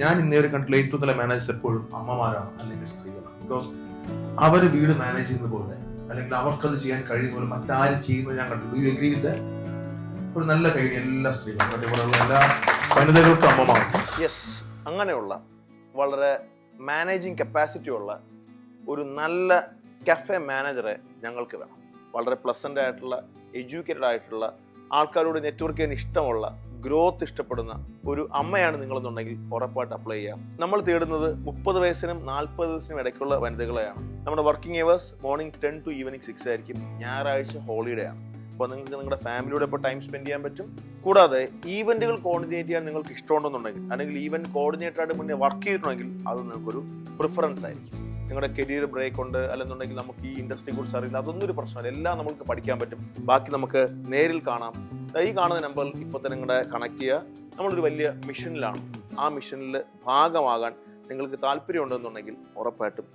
ഞാൻ ഇന്നേവരെ കണ്ടിട്ടുള്ള ഏറ്റവും നല്ല മാനേജേഴ്സ് എപ്പോഴും അമ്മമാരാണ് അല്ലെങ്കിൽ സ്ത്രീകളാണ്. ബിക്കോസ് അവർ വീട് മാനേജ് ചെയ്യുന്ന പോലെ അല്ലെങ്കിൽ അവർക്കത് ചെയ്യാൻ കഴിയുന്ന പോലെ മറ്റാരും ചെയ്യുന്നത് ഞാൻ കണ്ടു. യു എഗ്രി വിത്ത് ഒരു നല്ല കഴിയും എല്ലാ സ്ത്രീകളും അതേപോലെയുള്ള എല്ലാ വനിതകൾക്കും അമ്മമാർ. യെസ്, അങ്ങനെയുള്ള വളരെ മാനേജിങ് കപ്പാസിറ്റി ഉള്ള ഒരു നല്ല കഫേ മാനേജറെ ഞങ്ങൾക്ക് വേണം. വളരെ പ്ലസന്റ് ആയിട്ടുള്ള എഡ്യൂക്കേറ്റഡ് ആയിട്ടുള്ള ആൾക്കാരോട് നെറ്റ്വർക്ക് ചെയ്യാൻ ഇഷ്ടമുള്ള ഗ്രോത്ത് ഇഷ്ടപ്പെടുന്ന ഒരു അമ്മയാണ് നിങ്ങളെന്നുണ്ടെങ്കിൽ ഉറപ്പായിട്ട് അപ്ലൈ ചെയ്യാം. നമ്മൾ തേടുന്നത് 30 വയസ്സിനും 40 വയസ്സിനും ഇടയ്ക്കുള്ള വനിതകളെയാണ്. നമ്മുടെ working hours morning 10 to evening 6 ആയിരിക്കും. ഞായറാഴ്ച ഹോളിഡേ ആണ്. അപ്പോൾ നിങ്ങൾക്ക് നിങ്ങളുടെ ഫാമിലിയോടെ ഇപ്പോൾ ടൈം സ്പെൻഡ് ചെയ്യാൻ പറ്റും. കൂടാതെ ഈവന്റുകൾ കോർഡിനേറ്റ് ചെയ്യാൻ നിങ്ങൾക്ക് ഇഷ്ടമുണ്ടെന്നുണ്ടെങ്കിൽ അല്ലെങ്കിൽ ഈവന്റ് കോർഡിനേറ്ററായിട്ട് മുന്നേ വർക്ക് ചെയ്തിട്ടുണ്ടെങ്കിൽ അത് നിങ്ങൾക്കൊരു പ്രിഫറൻസ് ആയിരിക്കും. നിങ്ങളുടെ കരിയർ ബ്രേക്ക് ഉണ്ട് അല്ലെന്നുണ്ടെങ്കിൽ നമുക്ക് ഈ ഇൻഡസ്ട്രിയെ കുറിച്ച് അറിയില്ല, അതൊന്നും ഒരു പ്രശ്നമല്ല. എല്ലാം നമുക്ക് പഠിക്കാൻ പറ്റും. ബാക്കി നമുക്ക് നേരിൽ കാണാം. ഈ കാണുന്ന നമ്പറിൽ ഇപ്പോൾ തന്നെ നിങ്ങളുടെ കണക്ട് ചെയ്യുക. നമ്മളൊരു വലിയ മിഷനിലാണ്. ആ മിഷനിൽ ഭാഗമാകാൻ നിങ്ങൾക്ക് താല്പര്യം ഉണ്ടെന്നുണ്ടെങ്കിൽ ഉറപ്പായിട്ടും